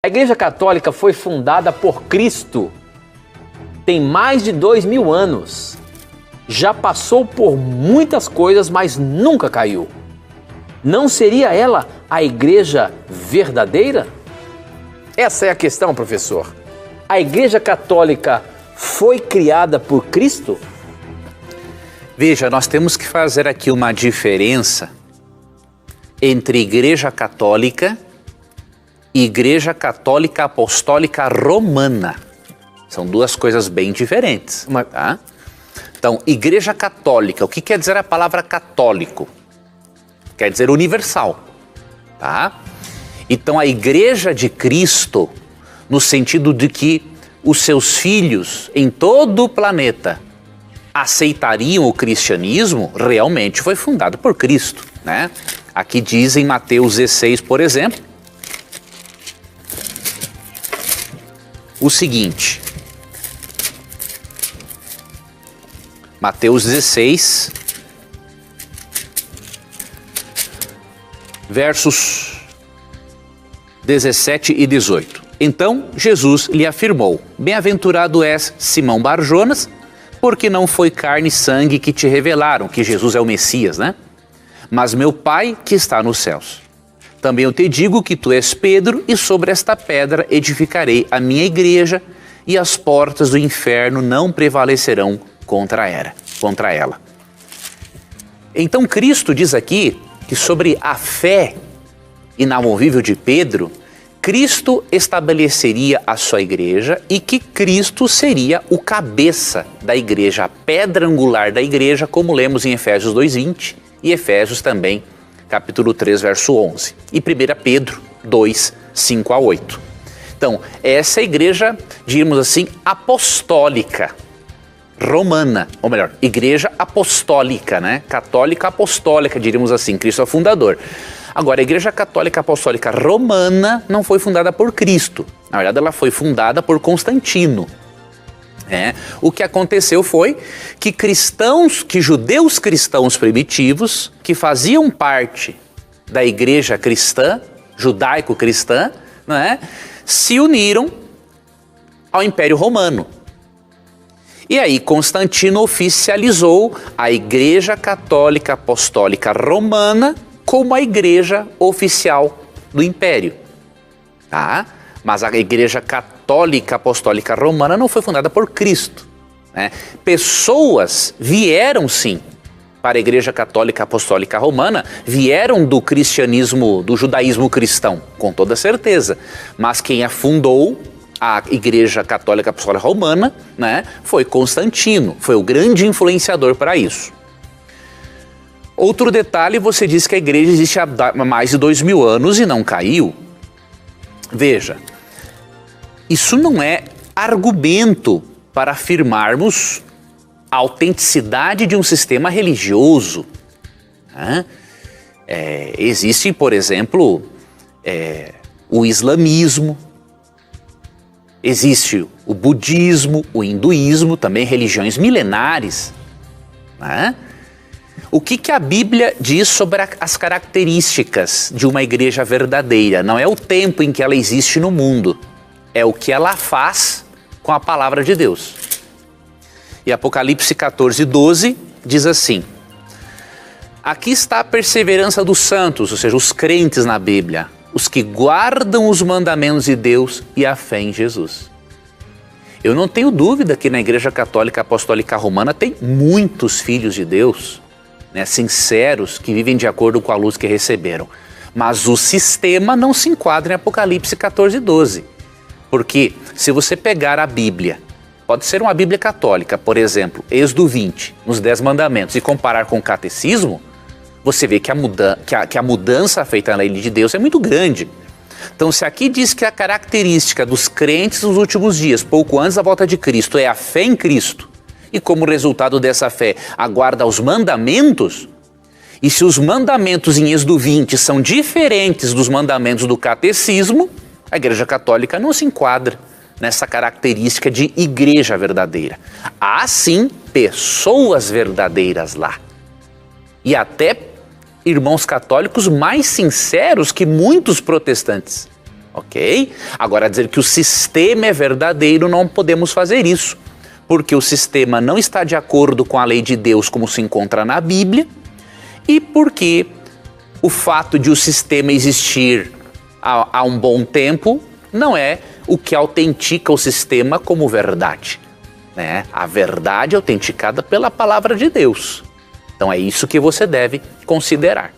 A Igreja Católica foi fundada por Cristo. Tem mais de 2000 anos. Já passou por muitas coisas, mas nunca caiu. Não seria ela a Igreja verdadeira? Essa é a questão, professor. A Igreja Católica foi criada por Cristo? Veja, nós temos que fazer aqui uma diferença entre Igreja Católica e Igreja Católica Apostólica Romana. São duas coisas bem diferentes. Tá? Então, Igreja Católica, o que quer dizer a palavra católico? Quer dizer universal. Tá? Então, a Igreja de Cristo, no sentido de que os seus filhos em todo o planeta aceitariam o cristianismo, realmente foi fundado por Cristo, né? Aqui diz em Mateus 16, por exemplo, o seguinte. Mateus 16, versos 17 e 18. Então Jesus lhe afirmou: bem-aventurado és, Simão Bar-Jonas, porque não foi carne e sangue que te revelaram que Jesus é o Messias, né? Mas meu Pai que está nos céus. Também eu te digo que tu és Pedro, e sobre esta pedra edificarei a minha igreja, e as portas do inferno não prevalecerão contra ela. Então Cristo diz aqui que sobre a fé inamovível de Pedro, Cristo estabeleceria a sua igreja e que Cristo seria o cabeça da igreja, a pedra angular da igreja, como lemos em Efésios 2:20 e Efésios também, capítulo 3, verso 11. E 1 Pedro 2, 5 a 8. Então, essa é a igreja, diríamos assim, apostólica, romana, ou melhor, igreja apostólica, né? Católica apostólica, diríamos assim, Cristo é o fundador. Agora, a Igreja Católica Apostólica Romana não foi fundada por Cristo. Na verdade, ela foi fundada por Constantino. O que aconteceu foi que judeus cristãos primitivos, que faziam parte da igreja cristã, judaico-cristã, se uniram ao Império Romano. E aí Constantino oficializou a Igreja Católica Apostólica Romana como a igreja oficial do Império. Tá? Mas a Igreja Católica Apostólica Romana não foi fundada por Cristo. Pessoas vieram sim para a Igreja Católica Apostólica Romana, vieram do cristianismo, do judaísmo cristão, com toda certeza. Mas quem a fundou, a Igreja Católica Apostólica Romana, foi Constantino, foi o grande influenciador para isso. Outro detalhe, você diz que a igreja existe há mais de 2000 anos e não caiu. Veja, isso não é argumento para afirmarmos a autenticidade de um sistema religioso. Existe, por exemplo, o islamismo, existe o budismo, o hinduísmo, também religiões milenares. O que a Bíblia diz sobre as características de uma igreja verdadeira? Não é o tempo em que ela existe no mundo, é o que ela faz com a palavra de Deus. E Apocalipse 14, 12 diz assim: aqui está a perseverança dos santos, ou seja, os crentes na Bíblia, os que guardam os mandamentos de Deus e a fé em Jesus. Eu não tenho dúvida que na Igreja Católica Apostólica Romana tem muitos filhos de Deus, sinceros, que vivem de acordo com a luz que receberam. Mas o sistema não se enquadra em Apocalipse 14, 12. Porque se você pegar a Bíblia, pode ser uma Bíblia católica, por exemplo, Êxodo 20, nos 10 mandamentos, e comparar com o catecismo, você vê que a mudança feita na lei de Deus é muito grande. Então, se aqui diz que a característica dos crentes nos últimos dias, pouco antes da volta de Cristo, é a fé em Cristo, e como resultado dessa fé aguarda os mandamentos, e se os mandamentos em Êxodo 20 são diferentes dos mandamentos do catecismo, a Igreja Católica não se enquadra nessa característica de igreja verdadeira. Há sim pessoas verdadeiras lá. E até irmãos católicos mais sinceros que muitos protestantes. ok? Agora, dizer que o sistema é verdadeiro, não podemos fazer isso, porque o sistema não está de acordo com a lei de Deus como se encontra na Bíblia, e porque o fato de o sistema existir há um bom tempo não é o que autentica o sistema como verdade, né? A verdade é autenticada pela palavra de Deus. Então é isso que você deve considerar.